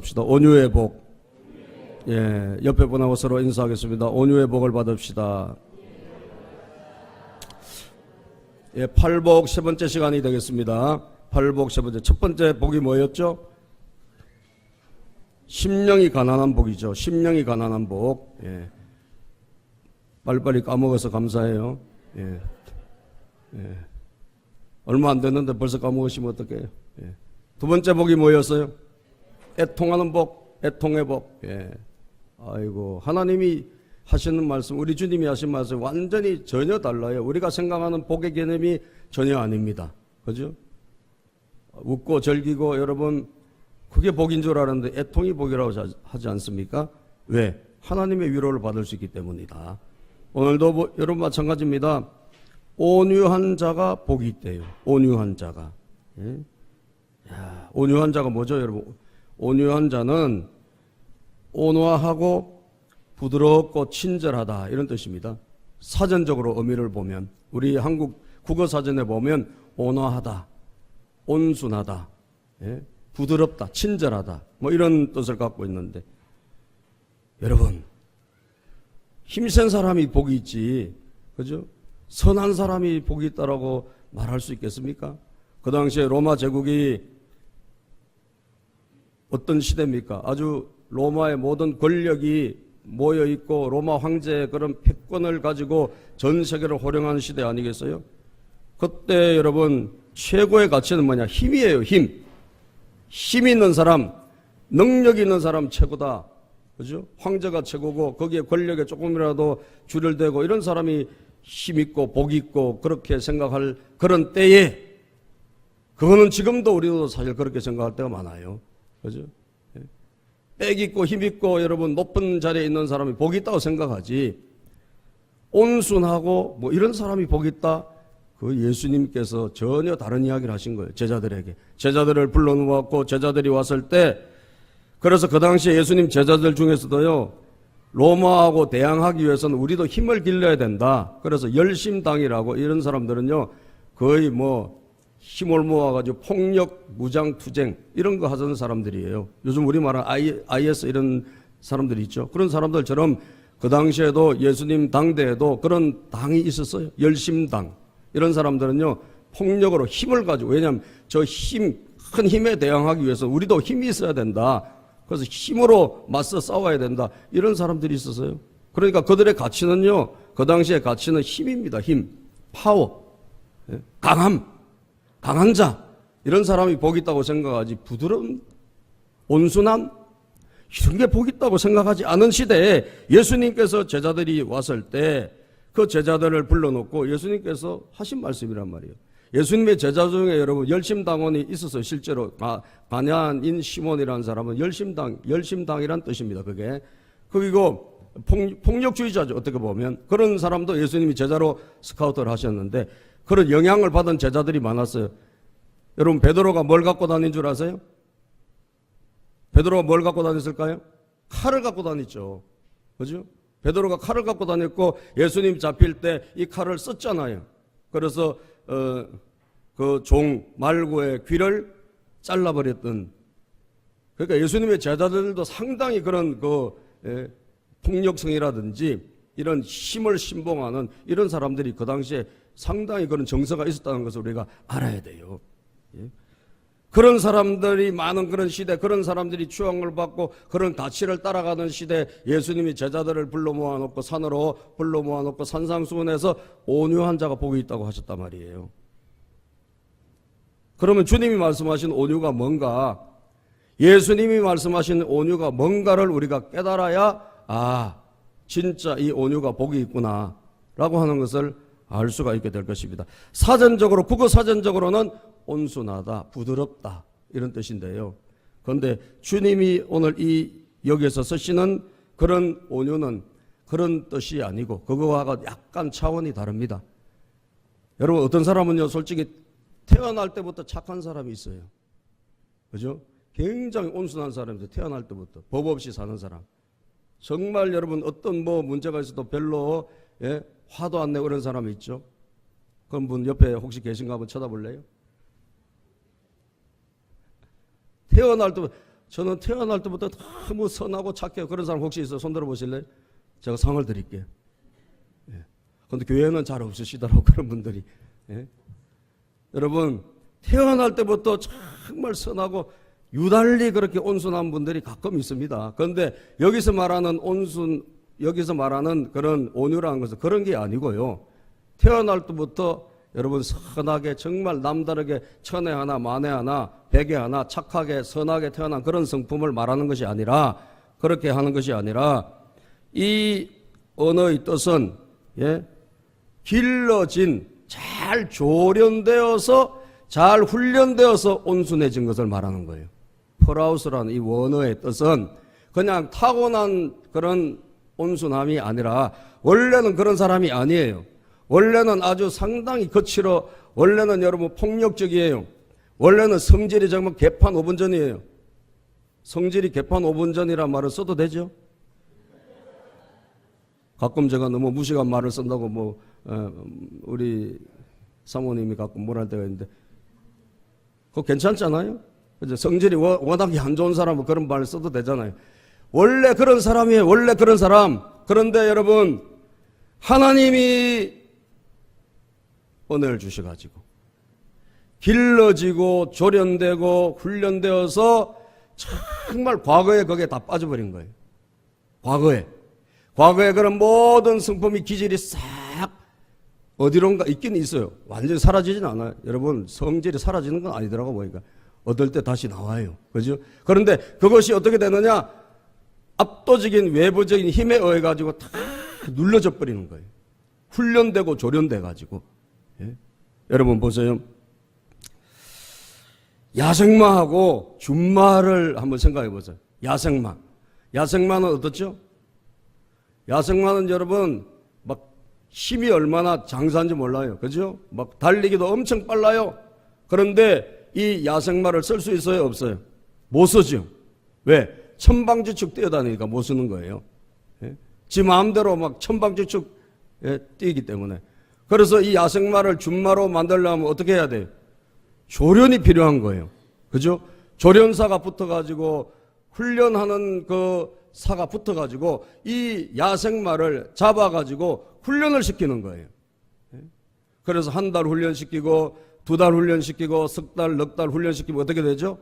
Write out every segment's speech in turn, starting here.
받읍시다. 온유의 복. 예, 옆에 분하고 서로 인사하겠습니다. 온유의 복을 받읍시다. 예, 팔복 세 번째 시간이 되겠습니다. 팔복 세 번째. 첫 번째 복이 뭐였죠? 심령이 가난한 복이죠. 심령이 가난한 복. 예. 빨리빨리 까먹어서 감사해요. 예. 예. 얼마 안 됐는데 벌써 까먹으시면 어떡해요? 예. 두 번째 복이 뭐였어요? 애통하는 복, 애통의 복. 예. 아이고, 하나님이 하시는 말씀, 우리 주님이 하신 말씀 완전히 전혀 달라요. 우리가 생각하는 복의 개념이 전혀 아닙니다. 그죠? 웃고 즐기고 여러분 그게 복인 줄 알았는데 애통이 복이라고 하지 않습니까? 왜? 하나님의 위로를 받을 수 있기 때문이다. 오늘도 여러분 마찬가지입니다. 온유한 자가 복이 있대요. 온유한 자가. 예? 야, 온유한 자가 뭐죠, 여러분? 온유한 자는 온화하고 부드럽고 친절하다 이런 뜻입니다. 사전적으로 의미를 보면 우리 한국 국어사전에 보면 온화하다, 온순하다, 예? 부드럽다, 친절하다 뭐 이런 뜻을 갖고 있는데 여러분 힘센 사람이 복이 있지, 그죠? 선한 사람이 복이 있다라고 말할 수 있겠습니까? 그 당시에 로마 제국이 어떤 시대입니까? 아주 로마의 모든 권력이 모여있고 로마 황제의 그런 패권을 가지고 전 세계를 호령하는 시대 아니겠어요? 그때 여러분 최고의 가치는 뭐냐? 힘이에요. 힘. 힘 있는 사람, 능력 있는 사람 최고다. 그죠? 황제가 최고고 거기에 권력에 조금이라도 줄을 대고 이런 사람이 힘 있고 복 있고 그렇게 생각할 그런 때에 그거는 지금도 우리도 사실 그렇게 생각할 때가 많아요. 그죠? 빽 있고 힘 있고 여러분 높은 자리에 있는 사람이 복이 있다고 생각하지 온순하고 뭐 이런 사람이 복이 있다? 그 예수님께서 전혀 다른 이야기를 하신 거예요. 제자들에게. 제자들을 불러놓았고 제자들이 왔을 때 그래서 그 당시에 예수님 제자들 중에서도요 로마하고 대항하기 위해서는 우리도 힘을 길러야 된다. 그래서 열심당이라고 이런 사람들은요 거의 뭐 힘을 모아가지고 폭력, 무장, 투쟁 이런 거 하던 사람들이에요. 요즘 우리 말하는 IS 이런 사람들이 있죠. 그런 사람들처럼 그 당시에도 예수님 당대에도 그런 당이 있었어요. 열심당. 이런 사람들은요 폭력으로 힘을 가지고, 왜냐하면 저 큰 힘에 대항하기 위해서 우리도 힘이 있어야 된다. 그래서 힘으로 맞서 싸워야 된다. 이런 사람들이 있었어요. 그러니까 그들의 가치는요 그 당시의 가치는 힘입니다. 힘, 파워, 강한 자, 이런 사람이 복 있다고 생각하지 부드러운, 온순한 이런 게 복 있다고 생각하지 않은 시대에 예수님께서 제자들이 왔을 때 그 제자들을 불러놓고 예수님께서 하신 말씀이란 말이에요. 예수님의 제자 중에 여러분 열심당원이 있었어요. 실제로 가냐인 시몬이라는 사람은 열심당이란 뜻입니다. 그게 그리고 폭력주의자죠. 어떻게 보면 그런 사람도 예수님이 제자로 스카우트를 하셨는데 그런 영향을 받은 제자들이 많았어요. 여러분 베드로가 뭘 갖고 다닌 줄 아세요? 베드로가 뭘 갖고 다녔을까요? 칼을 갖고 다녔죠. 그죠? 베드로가 칼을 갖고 다녔고 예수님 잡힐 때 이 칼을 썼잖아요. 그래서 그 종 말고의 귀를 잘라버렸던. 그러니까 예수님의 제자들도 상당히 그런 폭력성이라든지 이런 힘을 신봉하는 이런 사람들이 그 당시에 상당히 그런 정서가 있었다는 것을 우리가 알아야 돼요. 예? 그런 사람들이 많은 그런 시대, 그런 사람들이 추앙을 받고 그런 가치를 따라가는 시대, 예수님이 제자들을 불러 모아놓고 산으로 불러 모아놓고 산상수훈에서 온유한 자가 복이 있다고 하셨단 말이에요. 그러면 주님이 말씀하신 온유가 뭔가, 예수님이 말씀하신 온유가 뭔가를 우리가 깨달아야 진짜 이 온유가 복이 있구나 라고 하는 것을 알 수가 있게 될 것입니다. 사전적으로, 국어 사전적으로는 온순하다, 부드럽다 이런 뜻인데요. 그런데 주님이 오늘 여기에서 쓰시는 그런 온유는 그런 뜻이 아니고 그거와 약간 차원이 다릅니다. 여러분 어떤 사람은요 솔직히 태어날 때부터 착한 사람이 있어요. 그죠? 굉장히 온순한 사람이죠. 태어날 때부터 법 없이 사는 사람. 정말 여러분 어떤 문제가 있어도 별로 화도 안 내고 그런 사람이 있죠. 그런 분 옆에 혹시 계신가 한번 쳐다볼래요? 태어날 때 저는 태어날 때부터 너무 선하고 착해요. 그런 사람 혹시 있어요? 손 들어보실래요? 제가 상을 드릴게요. 예. 그런데 교회는 잘 없으시더라고, 그런 분들이. 예. 여러분, 태어날 때부터 정말 선하고 유달리 그렇게 온순한 분들이 가끔 있습니다. 그런데 여기서 말하는 여기서 말하는 그런 온유라는 것은 그런 게 아니고요. 태어날 때부터 여러분 선하게 정말 남다르게 천에 하나 만에 하나 백에 하나 착하게 선하게 태어난 그런 성품을 말하는 것이 아니라, 그렇게 하는 것이 아니라, 이 언어의 뜻은 길러진, 잘 조련되어서 잘 훈련되어서 온순해진 것을 말하는 거예요. 펄아우스라는 이 원어의 뜻은 그냥 타고난 그런 온순함이 아니라 원래는 그런 사람이 아니에요. 원래는 아주 상당히 거칠어, 원래는 여러분 폭력적이에요. 원래는 성질이 정말 개판 5분 전이에요. 성질이 개판 5분 전이란 말을 써도 되죠? 가끔 제가 너무 무식한 말을 쓴다고 우리 사모님이 가끔 뭐라 할 때가 있는데, 그거 괜찮잖아요? 그죠? 성질이 워낙에 안 좋은 사람은 그런 말을 써도 되잖아요. 원래 그런 사람이에요. 원래 그런 사람. 그런데 여러분, 하나님이 은혜를 주셔가지고 길러지고 조련되고 훈련되어서 정말 과거에 거기에 다 빠져버린 거예요. 과거에 그런 모든 성품이 기질이 싹 어디론가 있긴 있어요. 완전히 사라지진 않아요. 여러분, 성질이 사라지는 건 아니더라고 보니까. 얻을 때 다시 나와요. 그죠? 그런데 그것이 어떻게 되느냐? 압도적인 외부적인 힘에 의해 가지고 다 눌러져 버리는 거예요. 훈련되고 조련돼 가지고. 예? 여러분 보세요. 야생마하고 준마를 한번 생각해 보세요. 야생마는 어떻죠? 야생마는 여러분 막 힘이 얼마나 장사한지 몰라요. 그죠? 막 달리기도 엄청 빨라요. 그런데 이 야생마를 쓸 수 있어요? 없어요? 못 쓰죠. 왜? 천방지축 뛰어다니니까 못 쓰는 거예요. 예? 지 마음대로 막 천방지축 뛰기 때문에. 그래서 이 야생마를 준마로 만들려면 어떻게 해야 돼요? 조련이 필요한 거예요. 그죠? 조련사가 붙어가지고 훈련하는 그 사가 붙어가지고 이 야생마를 잡아가지고 훈련을 시키는 거예요. 그래서 한 달 훈련시키고 2달 훈련시키고 석 달, 넉 달 훈련시키면 어떻게 되죠?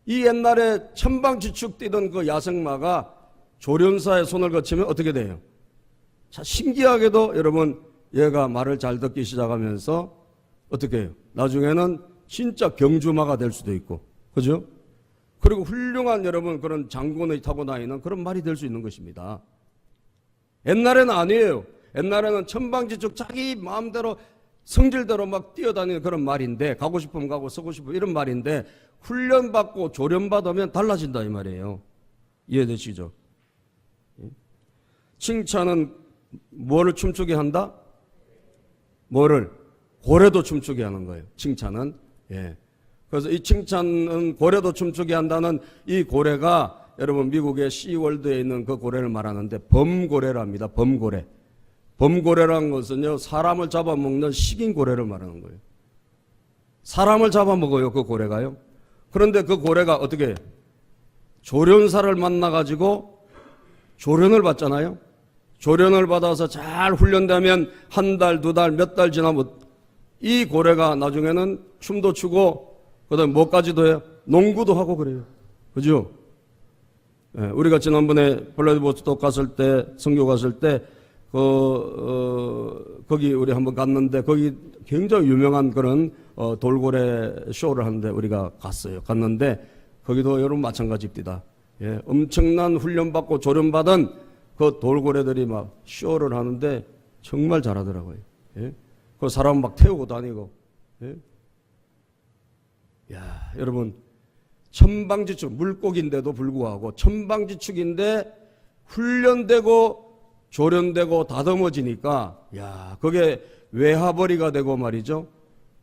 이 옛날에 천방지축 뛰던 그 야생마가 조련사의 손을 거치면 어떻게 돼요? 자, 신기하게도 여러분, 얘가 말을 잘 듣기 시작하면서 어떻게 해요? 나중에는 진짜 경주마가 될 수도 있고, 그죠? 그리고 훌륭한 여러분 그런 장군의 타고 다니는 그런 말이 될 수 있는 것입니다. 옛날에는 아니에요. 옛날에는 천방지축 자기 마음대로 성질대로 막 뛰어다니는 그런 말인데, 가고 싶으면 가고 서고 싶으면 이런 말인데, 훈련받고 조련받으면 달라진다 이 말이에요. 이해되시죠? 칭찬은 뭐를 춤추게 한다? 뭐를? 고래도 춤추게 하는 거예요. 칭찬은. 예. 그래서 이 칭찬은 고래도 춤추게 한다는 이 고래가 여러분 미국의 시월드에 있는 그 고래를 말하는데 범고래랍니다. 범고래. 범고래라는 것은요, 사람을 잡아먹는 식인 고래를 말하는 거예요. 사람을 잡아먹어요, 그 고래가요. 그런데 그 고래가 어떻게 해요? 조련사를 만나가지고 조련을 받잖아요. 조련을 받아서 잘 훈련되면 한 달, 2달, 몇 달 지나면 이 고래가 나중에는 춤도 추고 그다음에 뭐까지도 해요? 농구도 하고 그래요. 그죠? 예, 우리가 지난번에 블라디보스토크 갔을 때, 선교 갔을 때 거기 우리 한번 갔는데 거기 굉장히 유명한 그런 돌고래 쇼를 하는데 우리가 갔는데 거기도 여러분 마찬가지입니다. 예, 엄청난 훈련받고 조련받은 그 돌고래들이 막 쇼를 하는데 정말 잘하더라고요. 예? 그 사람 막 태우고 다니고. 예? 야, 여러분, 천방지축, 물고기인데도 불구하고 천방지축인데 훈련되고 조련되고 다듬어지니까, 야, 그게 외화벌이가 되고 말이죠.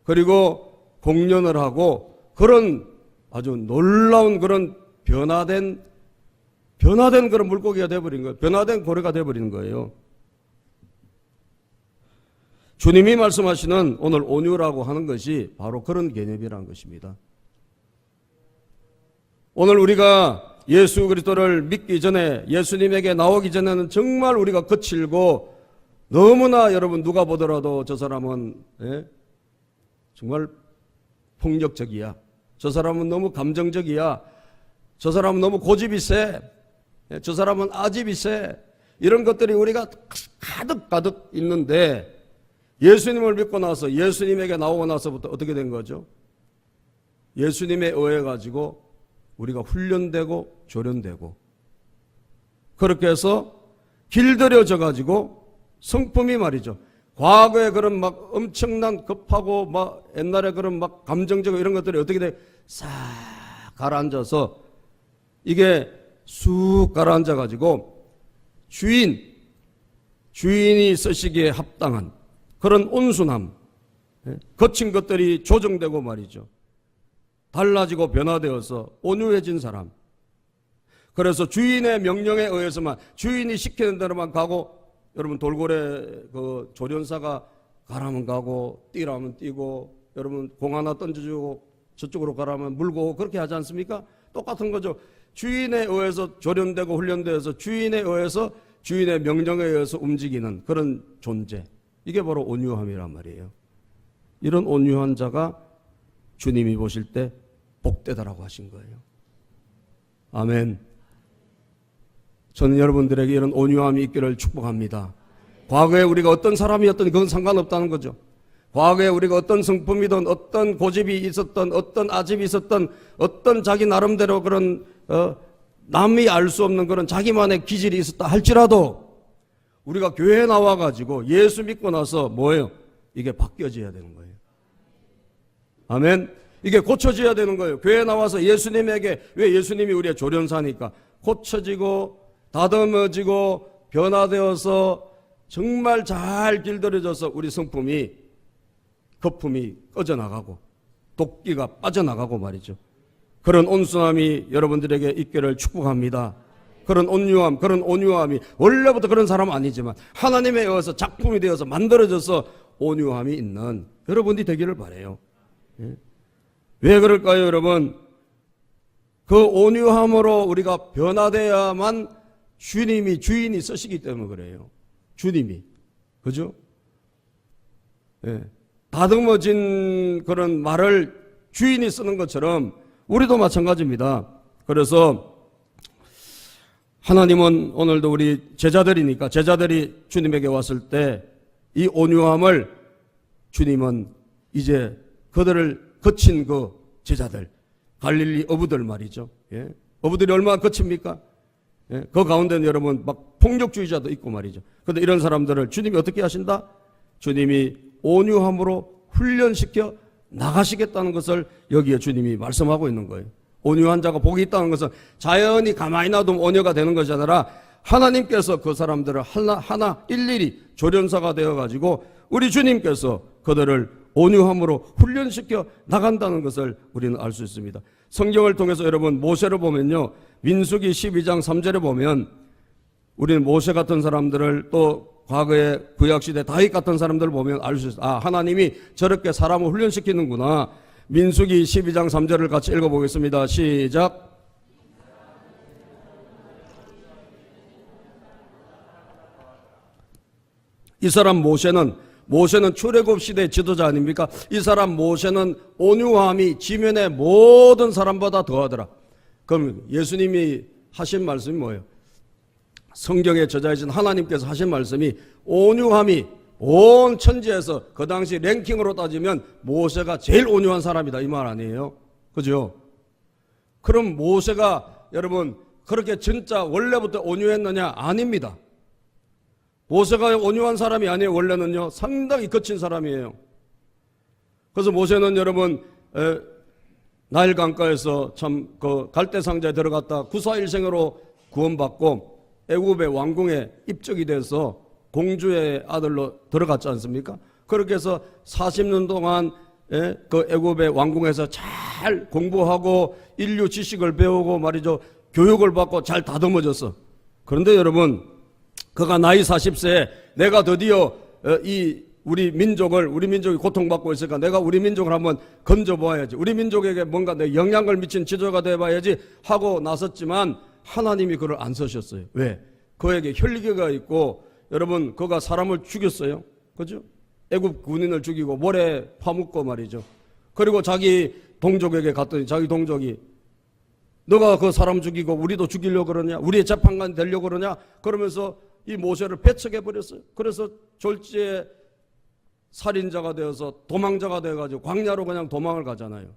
그리고 공연을 하고 그런 아주 놀라운 그런 변화된 그런 물고기가 되어버린 거예요. 변화된 고래가 되어버리는 거예요. 주님이 말씀하시는 오늘 온유라고 하는 것이 바로 그런 개념이라는 것입니다. 오늘 우리가 예수 그리스도를 믿기 전에, 예수님에게 나오기 전에는 정말 우리가 거칠고 너무나 여러분 누가 보더라도 저 사람은 정말 폭력적이야, 저 사람은 너무 감정적이야, 저 사람은 너무 고집이 세, 저 사람은 아집이 세, 이런 것들이 우리가 가득 있는데 예수님을 믿고 나서, 예수님에게 나오고 나서부터 어떻게 된 거죠? 예수님에 의해 가지고 우리가 훈련되고 조련되고, 그렇게 해서 길들여져 가지고 성품이 말이죠, 과거에 그런 막 엄청난 급하고 막 옛날에 그런 막 감정적이고 이런 것들이 어떻게 돼? 싹 가라앉아서 이게 쑥 가라앉아 가지고 주인이 쓰시기에 합당한 그런 온순함, 거친 것들이 조정되고 말이죠, 달라지고 변화되어서 온유해진 사람. 그래서 주인의 명령에 의해서만, 주인이 시키는 대로만 가고, 여러분 돌고래 그 조련사가 가라면 가고 뛰라면 뛰고, 여러분 공 하나 던져주고 저쪽으로 가라면 물고, 그렇게 하지 않습니까? 똑같은 거죠. 주인에 의해서 조련되고 훈련되어서 주인에 의해서, 주인의 명령에 의해서 움직이는 그런 존재, 이게 바로 온유함이란 말이에요. 이런 온유한 자가 주님이 보실 때 복되다라고 하신 거예요. 아멘. 저는 여러분들에게 이런 온유함이 있기를 축복합니다. 과거에 우리가 어떤 사람이었든 그건 상관없다는 거죠. 과거에 우리가 어떤 성품이든 어떤 고집이 있었던, 어떤 아집이 있었던, 어떤 자기 나름대로 그런 남이 알 수 없는 그런 자기만의 기질이 있었다 할지라도 우리가 교회에 나와가지고 예수 믿고 나서 뭐예요? 이게 바뀌어져야 되는 거예요. 아멘. 이게 고쳐져야 되는 거예요. 교회에 나와서 예수님에게, 왜 예수님이 우리의 조련사니까 고쳐지고 다듬어지고 변화되어서 정말 잘 길들여져서 우리 성품이, 거품이 꺼져나가고 도끼가 빠져나가고 말이죠. 그런 온순함이 여러분들에게 있기를 축복합니다. 그런 온유함, 그런 온유함이 원래부터 그런 사람은 아니지만 하나님에 의해서 작품이 되어서 만들어져서 온유함이 있는 여러분이 되기를 바라요. 왜 그럴까요, 여러분? 그 온유함으로 우리가 변화되어야만 주인이 쓰시기 때문에 그래요. 주님이. 그죠? 다듬어진 그런 말을 주인이 쓰는 것처럼 우리도 마찬가지입니다. 그래서 하나님은 오늘도 우리 제자들이니까, 제자들이 주님에게 왔을 때 이 온유함을 주님은 이제 그들을 거친 그 제자들, 갈릴리 어부들 말이죠. 어부들이 얼마나 거칩니까? 그 가운데는 여러분 막 폭력주의자도 있고 말이죠. 그런데 이런 사람들을 주님이 어떻게 하신다? 주님이 온유함으로 훈련시켜 나가시겠다는 것을 여기에 주님이 말씀하고 있는 거예요. 온유한 자가 복이 있다는 것은 자연히 가만히 놔두면 온유가 되는 것이 아니라 하나님께서 그 사람들을 하나 일일이 조련사가 되어가지고 우리 주님께서 그들을 온유함으로 훈련시켜 나간다는 것을 우리는 알 수 있습니다. 성경을 통해서 여러분 모세를 보면요, 민수기 12장 3절에 보면 우리는 모세 같은 사람들을, 또 과거의 구약시대 다윗 같은 사람들을 보면 알 수 있어요. 아, 하나님이 저렇게 사람을 훈련시키는구나. 민수기 12장 3절을 같이 읽어보겠습니다. 시작. 이 사람 모세는 출애굽 시대 지도자 아닙니까? 이 사람 모세는 온유함이 지면의 모든 사람보다 더하더라. 그럼 예수님이 하신 말씀이 뭐예요? 성경의 저자이신 하나님께서 하신 말씀이 온유함이 온 천지에서 그 당시 랭킹으로 따지면 모세가 제일 온유한 사람이다, 이 말 아니에요? 그죠? 그럼 모세가 여러분 그렇게 진짜 원래부터 온유했느냐? 아닙니다. 모세가 온유한 사람이 아니에요. 원래는요, 상당히 거친 사람이에요. 그래서 모세는 여러분 나일 강가에서 참 그 갈대 상자에 들어갔다 구사일생으로 구원받고 애굽의 왕궁에 입적이 돼서 공주의 아들로 들어갔지 않습니까? 그렇게 해서 40년 동안 그 애굽의 왕궁에서 잘 공부하고 인류 지식을 배우고 말이죠, 교육을 받고 잘 다듬어졌어. 그런데 여러분, 그가 나이 40세에 내가 드디어 우리 민족이 고통받고 있으니까 내가 우리 민족을 한번 건져보아야지. 우리 민족에게 뭔가 내 영향을 미친 지도자가 되어봐야지 하고 나섰지만 하나님이 그를 안 쓰셨어요. 왜? 그에게 혈기가 있고 여러분 그가 사람을 죽였어요. 그죠? 애굽 군인을 죽이고 모래 파묻고 말이죠. 그리고 자기 동족에게 갔더니 자기 동족이 너가 그 사람 죽이고 우리도 죽이려고 그러냐? 우리의 재판관 되려고 그러냐? 그러면서 이 모세를 배척해 버렸어요. 그래서 졸지에 살인자가 되어서 도망자가 되어가지고 광야로 그냥 도망을 가잖아요.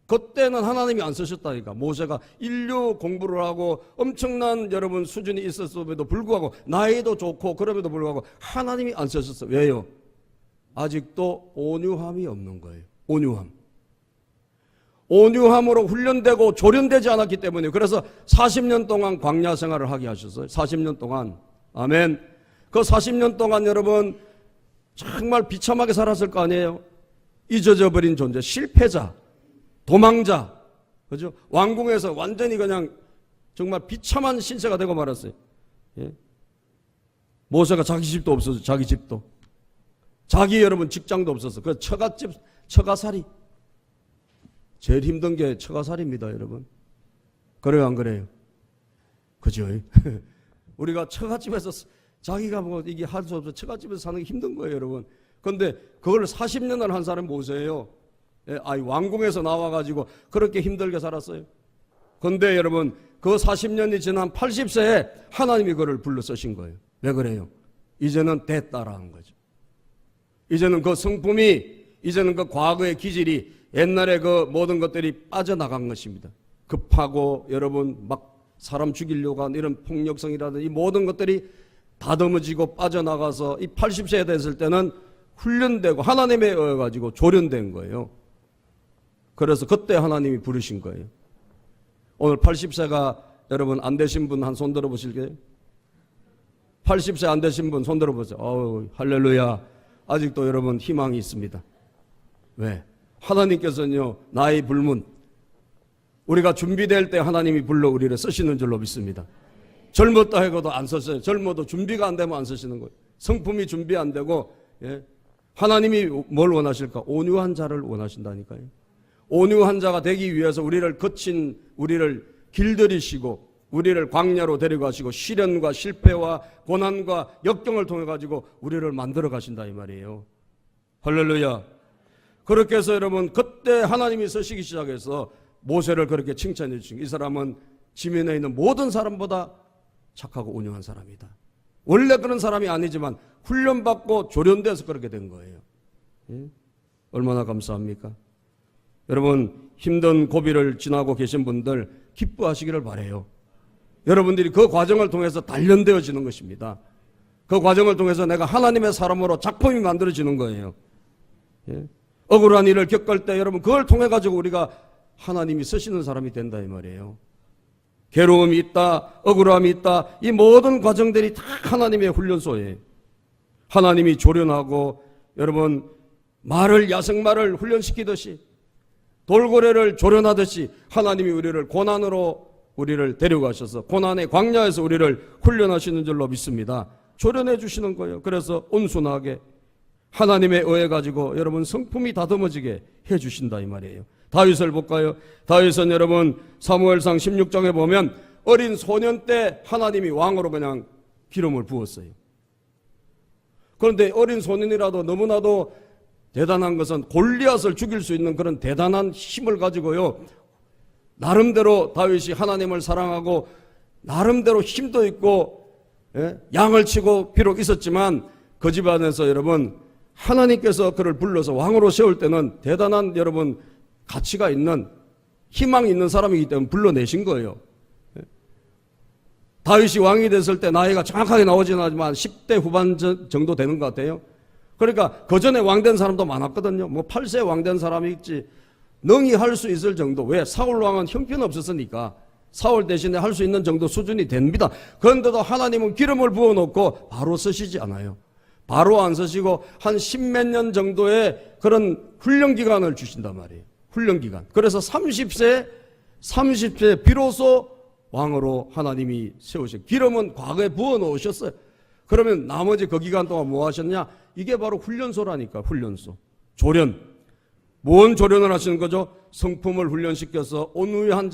그때는 하나님이 안 쓰셨다니까. 모세가 인류 공부를 하고 엄청난 여러분 수준이 있었음에도 불구하고 나이도 좋고 그럼에도 불구하고 하나님이 안 쓰셨어요. 왜요? 아직도 온유함이 없는 거예요. 온유함으로 훈련되고 조련되지 않았기 때문에 그래서 40년 동안 광야 생활을 하게 하셨어요. 40년 동안. 아멘. 그 40년 동안 여러분 정말 비참하게 살았을 거 아니에요. 잊어져 버린 존재, 실패자, 도망자, 그죠? 왕궁에서 완전히 그냥 정말 비참한 신세가 되고 말았어요. 예? 모세가 자기 집도 없어서 자기 집도. 자기 여러분 직장도 없었어. 그 처갓집, 처가살이. 제일 힘든 게 처가살입니다, 여러분. 그래요, 안 그래요? 그죠? 우리가 처갓집에서 자기가 뭐 이게 할 수 없어 처갓집에서 사는 게 힘든 거예요, 여러분. 그런데 그걸 40년을 한 사람이 모세예요. 왕궁에서 나와가지고 그렇게 힘들게 살았어요. 그런데 여러분 그 40년이 지난 80세에 하나님이 그를 불러 쓰신 거예요. 왜 그래요? 이제는 됐다라는 거죠. 이제는 그 성품이, 이제는 그 과거의 기질이, 옛날에 그 모든 것들이 빠져나간 것입니다. 급하고 여러분 막 사람 죽이려고 하는 이런 폭력성이라든지 이 모든 것들이 다듬어지고 빠져나가서 이 80세에 됐을 때는 훈련되고 하나님에 의해 가지고 조련된 거예요. 그래서 그때 하나님이 부르신 거예요. 오늘 80세가 여러분 안 되신 분 한 손 들어 보실게요. 80세 안 되신 분 손 들어 보세요. 할렐루야. 아직도 여러분 희망이 있습니다. 왜? 하나님께서는요, 나의 불문, 우리가 준비될 때 하나님이 불러 우리를 쓰시는 줄로 믿습니다. 젊었다 해도 안 썼어요. 젊어도 준비가 안 되면 안 쓰시는 거예요. 성품이 준비 안 되고, 예? 하나님이 뭘 원하실까? 온유한 자를 원하신다니까요. 온유한 자가 되기 위해서 우리를 길들이시고 우리를 광야로 데려가시고 시련과 실패와 고난과 역경을 통해 가지고 우리를 만들어 가신다 이 말이에요. 할렐루야. 그렇게 해서 여러분 그때 하나님이 쓰시기 시작해서 모세를 그렇게 칭찬해 주신 이 사람은 지면에 있는 모든 사람보다 착하고 온유한 사람이다. 원래 그런 사람이 아니지만 훈련받고 조련돼서 그렇게 된 거예요. 예? 얼마나 감사합니까? 여러분 힘든 고비를 지나고 계신 분들 기뻐하시기를 바라요. 여러분들이 그 과정을 통해서 단련되어지는 것입니다. 그 과정을 통해서 내가 하나님의 사람으로 작품이 만들어지는 거예요. 예? 억울한 일을 겪을 때 여러분 그걸 통해 가지고 우리가 하나님이 쓰시는 사람이 된다 이 말이에요. 괴로움이 있다, 억울함이 있다, 이 모든 과정들이 다 하나님의 훈련소예요. 하나님이 조련하고 여러분 야생마를 훈련시키듯이 돌고래를 조련하듯이 하나님이 우리를 고난으로 우리를 데려가셔서 고난의 광야에서 우리를 훈련하시는 줄로 믿습니다. 조련해 주시는 거예요. 그래서 온순하게 하나님의 의해 가지고 여러분 성품이 다듬어지게 해 주신다 이 말이에요. 다윗을 볼까요? 다윗은 여러분 사무엘상 16장에 보면 어린 소년 때 하나님이 왕으로 그냥 기름을 부었어요. 그런데 어린 소년이라도 너무나도 대단한 것은 골리앗을 죽일 수 있는 그런 대단한 힘을 가지고요. 나름대로 다윗이 하나님을 사랑하고 나름대로 힘도 있고 양을 치고 비록 있었지만 그 집안에서 여러분 하나님께서 그를 불러서 왕으로 세울 때는 대단한 여러분 가치가 있는 희망이 있는 사람이기 때문에 불러내신 거예요. 다윗이 왕이 됐을 때 나이가 정확하게 나오지는 않지만 10대 후반 정도 되는 것 같아요. 그러니까 그 전에 왕된 사람도 많았거든요. 8세 왕된 사람이 있지 능히 할 수 있을 정도. 왜? 사울 왕은 형편없었으니까 사울 대신에 할 수 있는 정도 수준이 됩니다. 그런데도 하나님은 기름을 부어놓고 바로 쓰시지 않아요. 바로 안 쓰시고 한 10몇 년 정도의 그런 훈련 기간을 주신단 말이에요. 훈련 기간. 그래서 30세 비로소 왕으로 하나님이 세우셨어요. 기름은 과거에 부어 놓으셨어요. 그러면 나머지 그 기간 동안 뭐 하셨냐? 이게 바로 훈련소라니까. 훈련소. 조련. 뭔 조련을 하시는 거죠? 성품을 훈련시켜서 온유한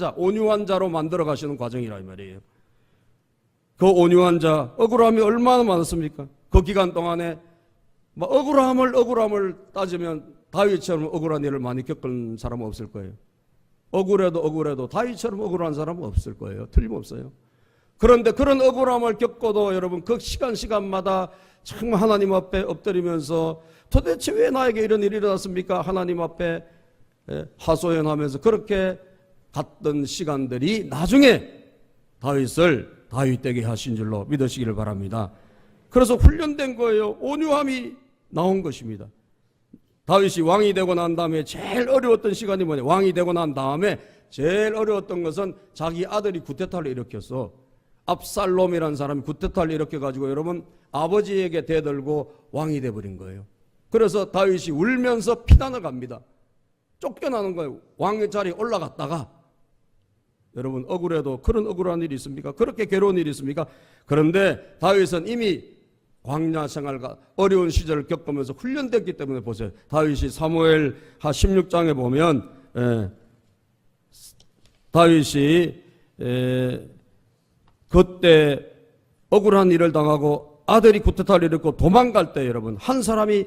자로 만들어 가시는 과정이라 이 말이에요. 그 온유한 자, 억울함이 얼마나 많았습니까? 그 기간 동안에 억울함을 따지면 다윗처럼 억울한 일을 많이 겪은 사람은 없을 거예요. 억울해도 다윗처럼 억울한 사람은 없을 거예요. 틀림없어요. 그런데 그런 억울함을 겪고도 여러분 그 시간마다 정말 하나님 앞에 엎드리면서 도대체 왜 나에게 이런 일이 일어났습니까? 하나님 앞에 하소연하면서 그렇게 갔던 시간들이 나중에 다윗을 다윗되게 하신 줄로 믿으시기를 바랍니다. 그래서 훈련된 거예요. 온유함이 나온 것입니다. 다윗이 왕이 되고 난 다음에 제일 어려웠던 시간이 뭐냐? 왕이 되고 난 다음에 제일 어려웠던 것은 자기 아들이 쿠데타를 일으켰어. 압살롬이라는 사람이 쿠데타를 일으켜가지고 여러분 아버지에게 대들고 왕이 돼버린 거예요. 그래서 다윗이 울면서 피난을 갑니다. 쫓겨나는 거예요. 왕의 자리에 올라갔다가 여러분 억울해도 그런 억울한 일이 있습니까? 그렇게 괴로운 일이 있습니까? 그런데 다윗은 이미 광야 생활과 어려운 시절을 겪으면서 훈련됐기 때문에 보세요. 다윗이 사무엘하 16장에 보면 다윗이 그때 억울한 일을 당하고 아들이 쿠데타를 일으키고 도망갈 때 여러분 한 사람이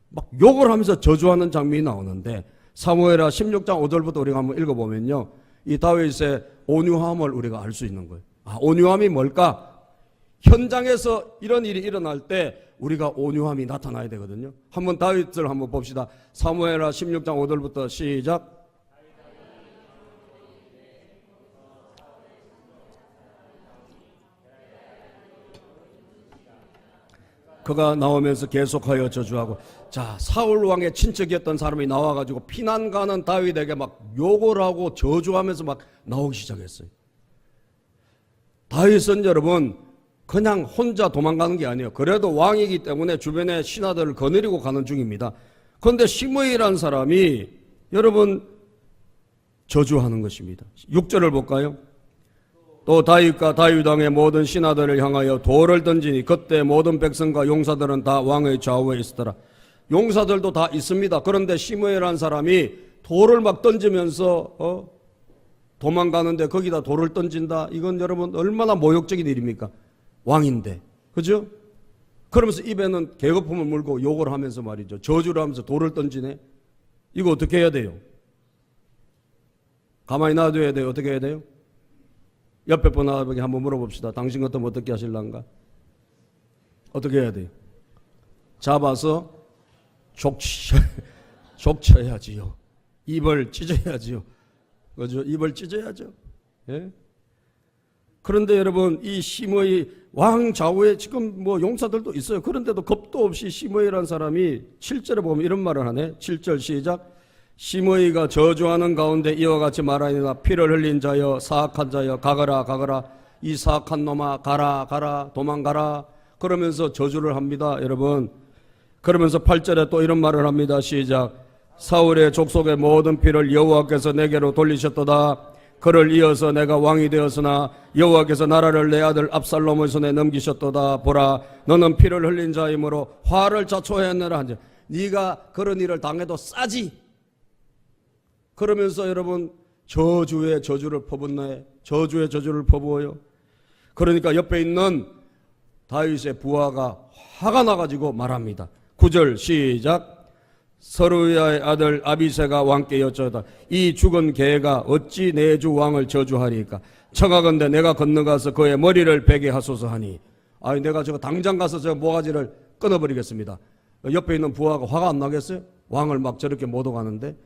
막 욕을 하면서 저주하는 장면이 나오는데 사무엘하 16장 5절부터 우리가 한번 읽어보면요. 이 다윗의 온유함을 우리가 알 수 있는 거예요. 온유함이 뭘까? 현장에서 이런 일이 일어날 때 우리가 온유함이 나타나야 되거든요. 한번 다윗을 한번 봅시다. 사무엘하 16장 5절부터 시작. 그가 나오면서 계속하여 저주하고, 자, 사울 왕의 친척이었던 사람이 나와가지고 피난 가는 다윗에게 막 욕을 하고 저주하면서 막 나오기 시작했어요. 다윗은 여러분 그냥 혼자 도망가는 게 아니에요. 그래도 왕이기 때문에 주변의 신하들을 거느리고 가는 중입니다. 그런데 시므이라는 사람이 여러분 저주하는 것입니다. 6절을 볼까요? 또 다윗과 다윗 왕의 모든 신하들을 향하여 돌을 던지니 그때 모든 백성과 용사들은 다 왕의 좌우에 있었더라. 용사들도 다 있습니다. 그런데 시므이라는 사람이 돌을 막 던지면서 도망가는데 거기다 돌을 던진다. 이건 여러분 얼마나 모욕적인 일입니까? 왕인데. 그죠? 그러면서 입에는 계거품을 물고 욕을 하면서 말이죠. 저주를 하면서 돌을 던지네. 이거 어떻게 해야 돼요? 가만히 놔둬야 돼요? 어떻게 해야 돼요? 옆에 분에게 한번 물어봅시다. 당신 같으면 어떻게 하실란가? 어떻게 해야 돼요? 잡아서 족쳐야지요. 입을 찢어야지요. 그죠? 입을 찢어야죠. 예? 그런데 여러분 이 시므이 왕 좌우에 지금 뭐 용사들도 있어요. 그런데도 겁도 없이 시므이라는 사람이 7절에 보면 이런 말을 하네. 7절 시작. 시므이가 저주하는 가운데 이와 같이 말하니라. 피를 흘린 자여 사악한 자여 가거라 이 사악한 놈아 가라 도망가라. 그러면서 저주를 합니다. 여러분 그러면서 8절에 또 이런 말을 합니다. 시작. 사울의 족속의 모든 피를 여호와께서 내게로 돌리셨도다. 그를 이어서 내가 왕이 되었으나 여호와께서 나라를 내 아들 압살롬의 손에 넘기셨도다. 보라 너는 피를 흘린 자이므로 화를 자초했느라. 네가 그런 일을 당해도 싸지. 그러면서 여러분 저주의 저주를 퍼붓네. 저주의 저주를 퍼부어요. 그러니까 옆에 있는 다윗의 부하가 화가 나가지고 말합니다. 9절 시작. 서루야의 아들 아비새가 왕께 여쭤다. 이 죽은 개가 어찌 내 주 왕을 저주하리까? 청하건대 내가 건너가서 그의 머리를 베게 하소서 하니. 아니 내가 저거 당장 가서 저 모가지를 끊어버리겠습니다. 옆에 있는 부하가 화가 안 나겠어요? 왕을 막 저렇게 모독하는데.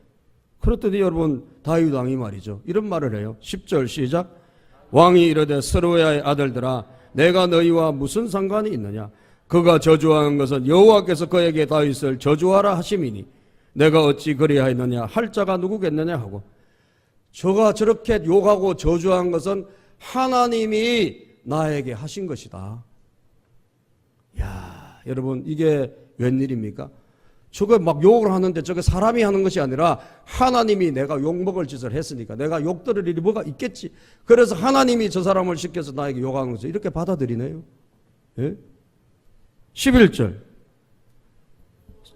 그렇더니 여러분 다윗 왕이 말이죠. 이런 말을 해요. 10절 시작. 왕이 이르되 서루야의 아들들아 내가 너희와 무슨 상관이 있느냐? 그가 저주하는 것은 여호와께서 그에게 다윗을 저주하라 하심이니 내가 어찌 그리하였느냐? 할 자가 누구겠느냐 하고. 저가 저렇게 욕하고 저주한 것은 하나님이 나에게 하신 것이다. 야, 여러분 이게 웬일입니까? 저거 막 욕을 하는데 저게 사람이 하는 것이 아니라 하나님이 내가 욕먹을 짓을 했으니까 내가 욕 들을 일이 뭐가 있겠지. 그래서 하나님이 저 사람을 시켜서 나에게 욕하는 것을 이렇게 받아들이네요. 예? 11절.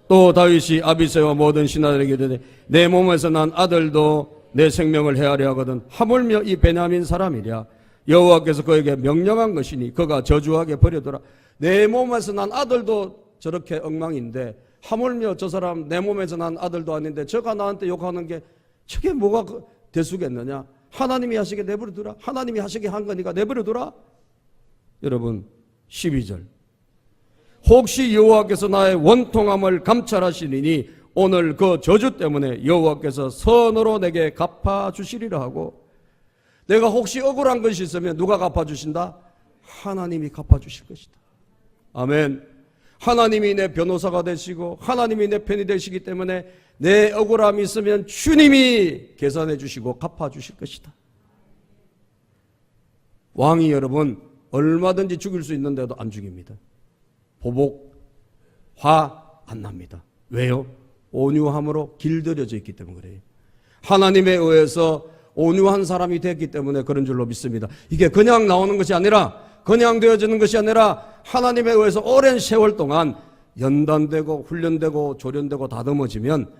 또 다윗이 아비새와 모든 신하들에게 이르되 내 몸에서 난 아들도 내 생명을 해하려 하거든 하물며 이 베냐민 사람이랴. 여호와께서 그에게 명령한 것이니 그가 저주하게 버려두라. 내 몸에서 난 아들도 저렇게 엉망인데 하물며 저 사람 내 몸에서 난 아들도 아닌데 저가 나한테 욕하는 게 저게 뭐가 대수겠느냐. 하나님이 하시게 내버려두라. 하나님이 하시게 한 거니까 내버려두라. 여러분 12절 혹시 여호와께서 나의 원통함을 감찰하시리니 오늘 그 저주 때문에 여호와께서 선으로 내게 갚아주시리라 하고, 내가 혹시 억울한 것이 있으면 누가 갚아주신다? 하나님이 갚아주실 것이다. 아멘. 하나님이 내 변호사가 되시고 하나님이 내 편이 되시기 때문에 내 억울함이 있으면 주님이 계산해 주시고 갚아주실 것이다. 왕이 여러분 얼마든지 죽일 수 있는데도 안 죽입니다. 보복, 화 안 납니다. 왜요? 온유함으로 길들여져 있기 때문에 그래요. 하나님에 의해서 온유한 사람이 됐기 때문에 그런 줄로 믿습니다. 이게 그냥 나오는 것이 아니라, 그냥 되어지는 것이 아니라 하나님에 의해서 오랜 세월 동안 연단되고 훈련되고 조련되고 다듬어지면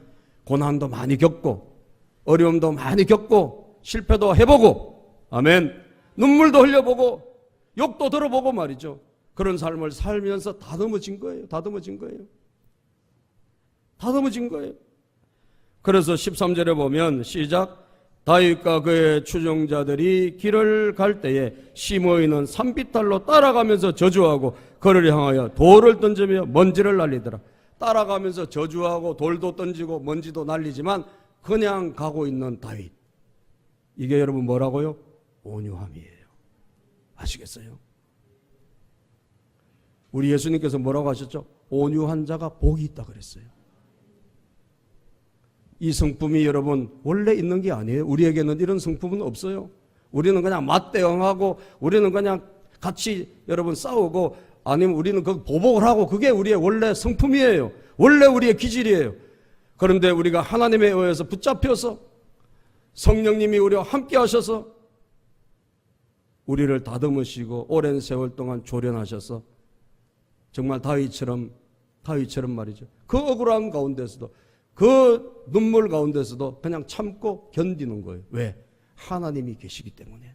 고난도 많이 겪고 어려움도 많이 겪고 실패도 해보고, 아멘, 눈물도 흘려보고 욕도 들어보고 말이죠. 그런 삶을 살면서 다듬어진 거예요. 다듬어진 거예요. 다듬어진 거예요. 그래서 13절에 보면 시작, 다윗과 그의 추종자들이 길을 갈 때에 시므이는 산비탈로 따라가면서 저주하고 그를 향하여 돌을 던지며 먼지를 날리더라. 따라가면서 저주하고 돌도 던지고 먼지도 날리지만 그냥 가고 있는 다윗. 이게 여러분 뭐라고요? 온유함이에요. 아시겠어요? 우리 예수님께서 뭐라고 하셨죠? 온유한 자가 복이 있다 그랬어요. 이 성품이 여러분 원래 있는 게 아니에요. 우리에게는 이런 성품은 없어요. 우리는 그냥 맞대응하고 우리는 그냥 같이 여러분 싸우고 아니면 우리는 그 보복을 하고 그게 우리의 원래 성품이에요. 원래 우리의 기질이에요. 그런데 우리가 하나님에 의해서 붙잡혀서 성령님이 우리와 함께 하셔서 우리를 다듬으시고 오랜 세월 동안 조련하셔서 정말 다윗처럼 말이죠. 그 억울한 가운데서도 그 눈물 가운데서도 그냥 참고 견디는 거예요. 왜? 하나님이 계시기 때문에.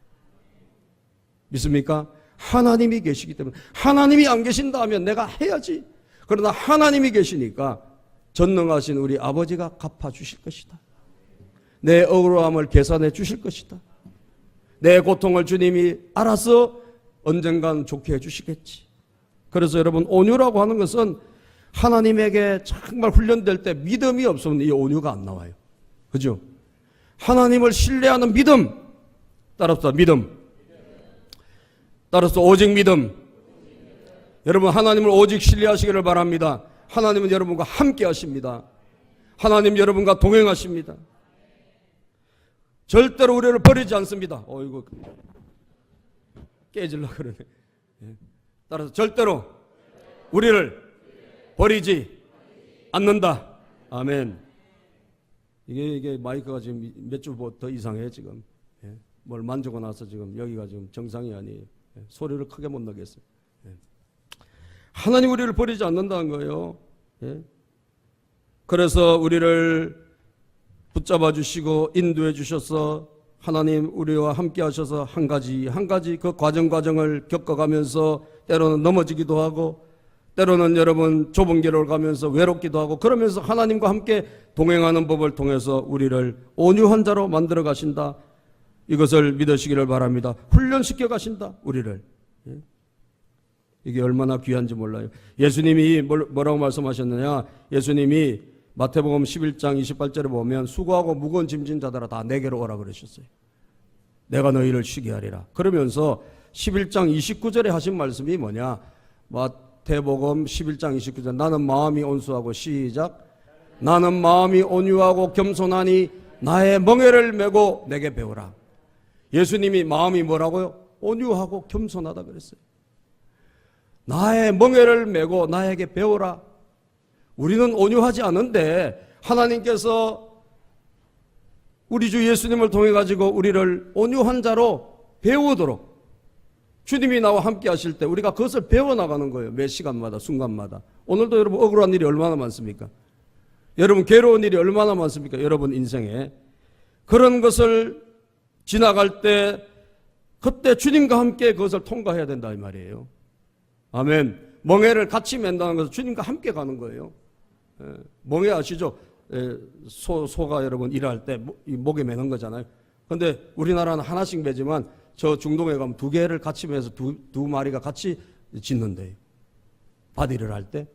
믿습니까? 하나님이 계시기 때문에. 하나님이 안 계신다 하면 내가 해야지. 그러나 하나님이 계시니까 전능하신 우리 아버지가 갚아주실 것이다. 내 억울함을 계산해 주실 것이다. 내 고통을 주님이 알아서 언젠간 좋게 해주시겠지. 그래서 여러분 온유라고 하는 것은 하나님에게 정말 훈련될 때 믿음이 없으면 이 온유가 안 나와요. 그죠? 하나님을 신뢰하는 믿음. 따라서 믿음. 따라서 오직 믿음. 여러분 하나님을 오직 신뢰하시기를 바랍니다. 하나님은 여러분과 함께 하십니다. 하나님 여러분과 동행하십니다. 절대로 우리를 버리지 않습니다. 이거 깨질라 그러네. 따라서 절대로 우리를 버리지 않는다. 아멘. 이게 마이크가 지금 몇 주 더 이상해 지금. 뭘 만지고 나서 지금 여기가 지금 정상이 아니에요. 소리를 크게 못 나겠어요. 하나님 우리를 버리지 않는다는 거예요. 그래서 우리를 붙잡아 주시고 인도해 주셔서 하나님 우리와 함께 하셔서 한 가지 그 과정을 겪어가면서 때로는 넘어지기도 하고 때로는 여러분 좁은 길을 가면서 외롭기도 하고 그러면서 하나님과 함께 동행하는 법을 통해서 우리를 온유한 자로 만들어 가신다. 이것을 믿으시기를 바랍니다. 훈련시켜 가신다. 우리를. 이게 얼마나 귀한지 몰라요. 예수님이 뭐라고 말씀하셨느냐. 예수님이 마태복음 11장 28절에 보면 수고하고 무거운 짐진 자들아 다 내게로 오라 그러셨어요. 내가 너희를 쉬게 하리라. 그러면서 11장 29절에 하신 말씀이 뭐냐. 마태복음 11장 29절 나는 마음이 온수하고 시작 나는 마음이 온유하고 겸손하니 나의 멍에를 메고 내게 배우라. 예수님이 마음이 뭐라고요? 온유하고 겸손하다 그랬어요. 나의 멍에를 메고 나에게 배우라. 우리는 온유하지 않은데 하나님께서 우리 주 예수님을 통해 가지고 우리를 온유한 자로 배우도록 주님이 나와 함께 하실 때 우리가 그것을 배워나가는 거예요. 매 시간마다 순간마다. 오늘도 여러분 억울한 일이 얼마나 많습니까? 여러분 괴로운 일이 얼마나 많습니까? 여러분 인생에. 그런 것을 지나갈 때 그때 주님과 함께 그것을 통과해야 된다 이 말이에요. 아멘. 멍에를 같이 맨다는 것은 주님과 함께 가는 거예요. 멍에 아시죠? 소가 여러분 일할 때 목에 매는 거잖아요. 근데 우리나라는 하나씩 매지만 저 중동에 가면 두 개를 같이 매서 두 마리가 같이 짖는데요. 바디를 할 때.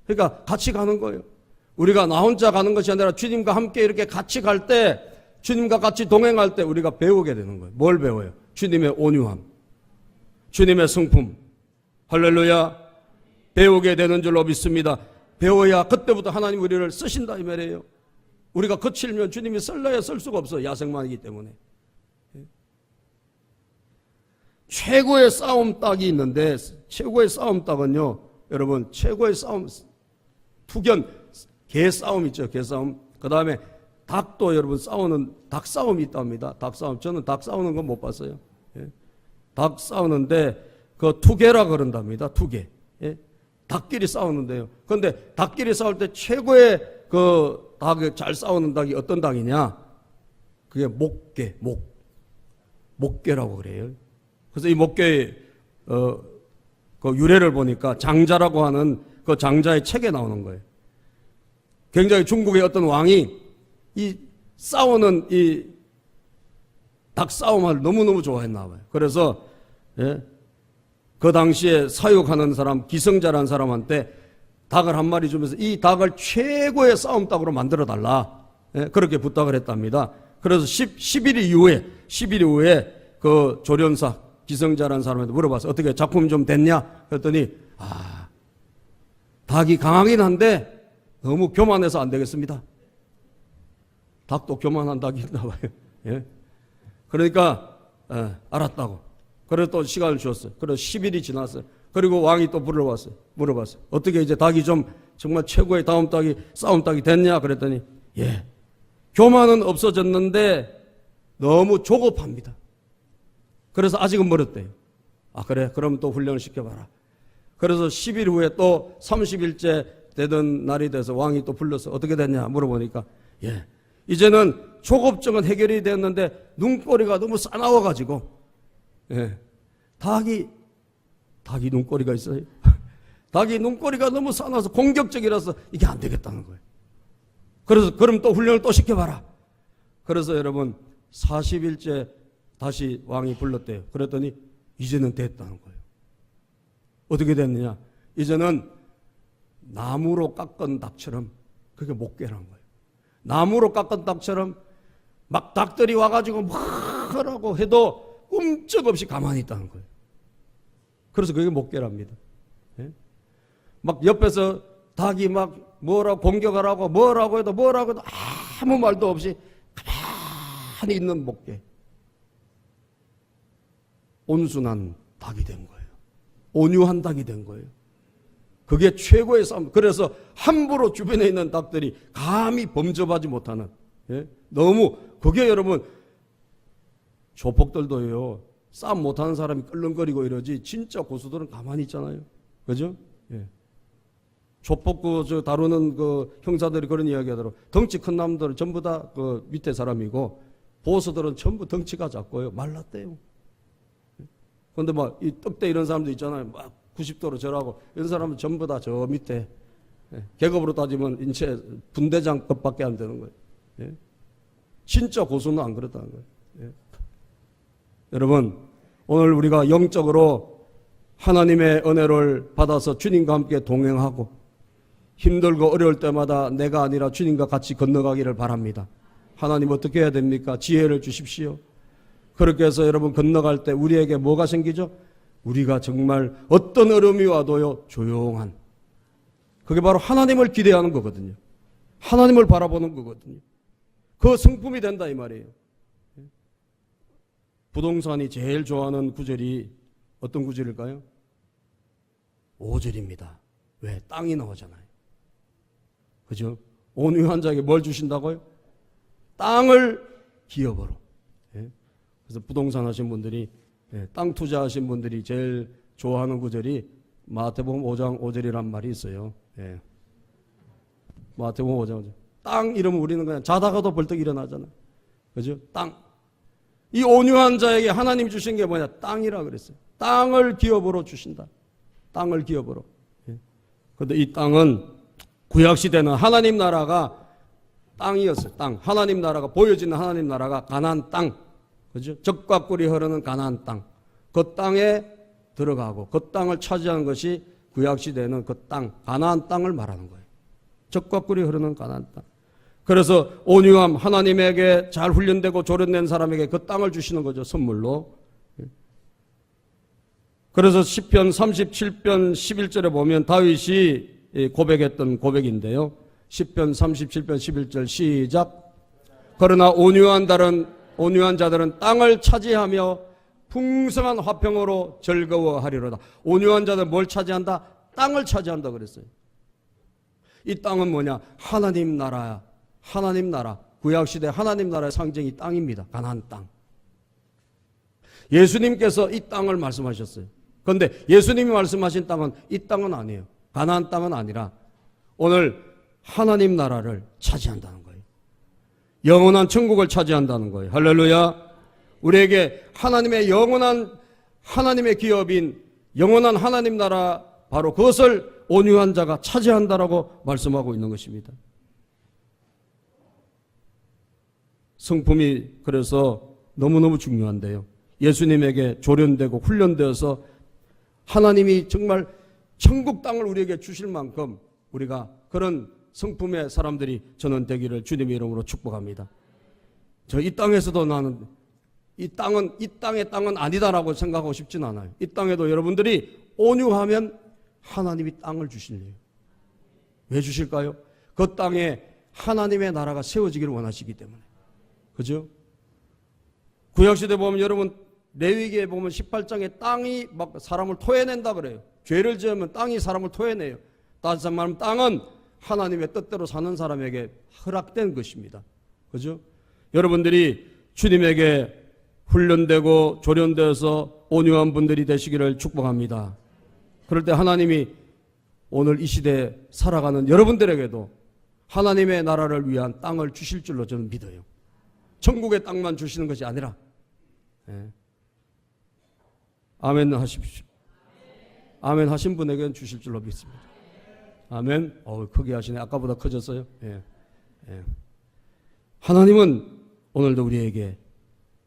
그러니까 같이 가는 거예요. 우리가 나 혼자 가는 것이 아니라 주님과 함께 이렇게 같이 갈 때, 주님과 같이 동행할 때 우리가 배우게 되는 거예요. 뭘 배워요? 주님의 온유함, 주님의 성품. 할렐루야. 배우게 되는 줄로 믿습니다. 배워야 그때부터 하나님 우리를 쓰신다 이 말이에요. 우리가 거칠면 주님이 쓸래야 쓸 수가 없어요. 야생만이기 때문에. 최고의 싸움 딱이 있는데, 최고의 싸움 딱은요, 여러분, 최고의 싸움, 투견, 개 싸움 있죠, 개 싸움. 그 다음에 닭도 여러분 싸우는, 닭 싸움이 있답니다. 닭 싸움. 저는 닭 싸우는 건 못 봤어요. 닭 싸우는데, 그 투개라 그런답니다, 투개. 닭끼리 싸우는데요. 그런데 닭끼리 싸울 때 최고의 그 닭을 잘 싸우는 닭이 어떤 닭이냐? 그게 목개, 목개라고 그래요. 그래서 이 목개의 그 유래를 보니까 장자라고 하는 그 장자의 책에 나오는 거예요. 굉장히 중국의 어떤 왕이 이 싸우는 이 닭 싸움을 너무너무 좋아했나 봐요. 그래서 그 당시에 사육하는 사람, 기성자라는 사람한테 닭을 한 마리 주면서 이 닭을 최고의 싸움 닭으로 만들어 달라. 그렇게 부탁을 했답니다. 그래서 10일 이후에 그 조련사, 기성자라는 사람한테 물어봤어요. 어떻게 작품 좀 됐냐? 그랬더니 닭이 강하긴 한데 너무 교만해서 안 되겠습니다. 닭도 교만한 닭이 있나 봐요. 예? 그러니까 알았다고. 그래서 또 시간을 주었어요. 그래서 10일이 지났어요. 그리고 왕이 또 물어봤어요. 어떻게 이제 닭이 좀 정말 최고의 다음 닭이 싸움 닭이 됐냐? 그랬더니 예. 교만은 없어졌는데 너무 조급합니다. 그래서 아직은 멀었대요. 그래? 그럼 또 훈련을 시켜봐라. 그래서 10일 후에 또 30일째 되던 날이 돼서 왕이 또 불러서 어떻게 됐냐 물어보니까 예. 이제는 조급증은 해결이 됐는데 눈꼬리가 너무 싸나워가지고 예. 닭이 눈꼬리가 있어요. 닭이 눈꼬리가 너무 싸나워서 공격적이라서 이게 안 되겠다는 거예요. 그래서 그럼 또 훈련을 또 시켜봐라. 그래서 여러분 40일째 다시 왕이 불렀대요. 그랬더니 이제는 됐다는 거예요. 어떻게 됐느냐? 이제는 나무로 깎은 닭처럼 그게 목괴란 거예요. 나무로 깎은 닭처럼 막 닭들이 와가지고 막 하라고 해도 꼼짝없이 가만히 있다는 거예요. 그래서 그게 목괴랍니다. 막 옆에서 닭이 막 뭐라고 공격하라고 뭐라고 해도 아무 말도 없이 가만히 있는 목괴. 온순한 닭이 된 거예요. 온유한 닭이 된 거예요. 그게 최고의 싸움. 그래서 함부로 주변에 있는 닭들이 감히 범접하지 못하는 너무 그게 여러분 조폭들도요. 싸움 못하는 사람이 끌렁거리고 이러지 진짜 고수들은 가만히 있잖아요. 그죠? 조폭 저 다루는 그 형사들이 그런 이야기 하더라고요. 덩치 큰 남들은 전부 다 그 밑에 사람이고 보수들은 전부 덩치가 작고요. 말랐대요. 그런데 막 이 떡대 이런 사람도 있잖아요. 막 90도로 절하고 이런 사람은 전부 다 저 밑에 계급으로 따지면 인체 분대장급밖에 안 되는 거예요. 진짜 고수는 안 그렇다는 거예요. 여러분 오늘 우리가 영적으로 하나님의 은혜를 받아서 주님과 함께 동행하고 힘들고 어려울 때마다 내가 아니라 주님과 같이 건너가기를 바랍니다. 하나님 어떻게 해야 됩니까? 지혜를 주십시오. 그렇게 해서 여러분 건너갈 때 우리에게 뭐가 생기죠? 우리가 정말 어떤 어려움이 와도요 조용한 그게 바로 하나님을 기대하는 거거든요. 하나님을 바라보는 거거든요. 그 성품이 된다 이 말이에요. 부동산이 제일 좋아하는 구절이 어떤 구절일까요? 5절입니다. 왜? 땅이 나오잖아요. 그죠? 온유한 자에게 뭘 주신다고요? 땅을 기업으로. 그래서 부동산 하신 분들이 땅 투자하신 분들이 제일 좋아하는 구절이 마태복음 5장 5절이란 말이 있어요. 마태복음 5장. 땅 이러면 우리는 그냥 자다가도 벌떡 일어나잖아요. 그죠? 땅. 이 온유한 자에게 하나님 주신 게 뭐냐? 땅이라 그랬어요. 땅을 기업으로 주신다. 땅을 기업으로. 그런데 이 땅은 구약시대는 하나님 나라가 땅이었어요. 땅. 하나님 나라가 보여지는 하나님 나라가 가나안 땅. 그죠? 적과 꿀이 흐르는 가나안 땅. 그 땅에 들어가고 그 땅을 차지하는 것이 구약시대는 그 땅, 가나안 땅을 말하는 거예요. 적과 꿀이 흐르는 가나안 땅. 그래서 온유함, 하나님에게 잘 훈련되고 조련된 사람에게 그 땅을 주시는 거죠. 선물로. 그래서 시편 37편 11절에 보면 다윗이 고백했던 고백인데요. 시편 37편 11절 시작. 그러나 온유한 자들은 땅을 차지하며 풍성한 화평으로 즐거워하리로다. 온유한 자들은 뭘 차지한다? 땅을 차지한다 그랬어요. 이 땅은 뭐냐? 하나님 나라야. 하나님 나라. 구약시대 하나님 나라의 상징이 땅입니다. 가나안 땅. 예수님께서 이 땅을 말씀하셨어요. 그런데 예수님이 말씀하신 땅은 이 땅은 아니에요. 가나안 땅은 아니라 오늘 하나님 나라를 차지한다는 거예요. 영원한 천국을 차지한다는 거예요. 할렐루야. 우리에게 하나님의 영원한 하나님의 기업인 영원한 하나님 나라 바로 그것을 온유한 자가 차지한다라고 말씀하고 있는 것입니다. 성품이 그래서 너무너무 중요한데요. 예수님에게 조련되고 훈련되어서 하나님이 정말 천국 땅을 우리에게 주실 만큼 우리가 그런 성품의 사람들이 저는 되기를 주님의 이름으로 축복합니다. 저 이 땅에서도 나는 이 땅의 땅은 아니다라고 생각하고 싶진 않아요. 이 땅에도 여러분들이 온유하면 하나님이 땅을 주실래요. 왜 주실까요? 그 땅에 하나님의 나라가 세워지기를 원하시기 때문에. 그죠? 구약시대 보면 여러분 레위기에 보면 18장에 땅이 막 사람을 토해낸다 그래요. 죄를 지으면 땅이 사람을 토해내요. 다시 말하면 땅은 하나님의 뜻대로 사는 사람에게 허락된 것입니다. 그죠? 여러분들이 주님에게 훈련되고 조련되어서 온유한 분들이 되시기를 축복합니다. 그럴 때 하나님이 오늘 이 시대에 살아가는 여러분들에게도 하나님의 나라를 위한 땅을 주실 줄로 저는 믿어요. 천국의 땅만 주시는 것이 아니라. 아멘 하십시오. 아멘 하신 분에게는 주실 줄로 믿습니다. 아멘. 크게 하시네. 아까보다 커졌어요. 하나님은 오늘도 우리에게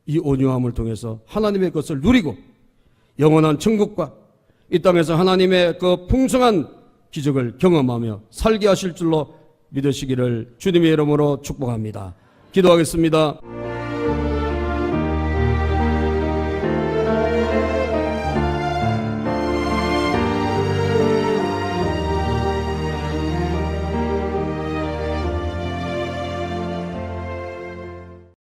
이 온유함을 통해서 하나님의 것을 누리고 영원한 천국과 이 땅에서 하나님의 그 풍성한 기적을 경험하며 살게 하실 줄로 믿으시기를 주님의 이름으로 축복합니다. 기도하겠습니다.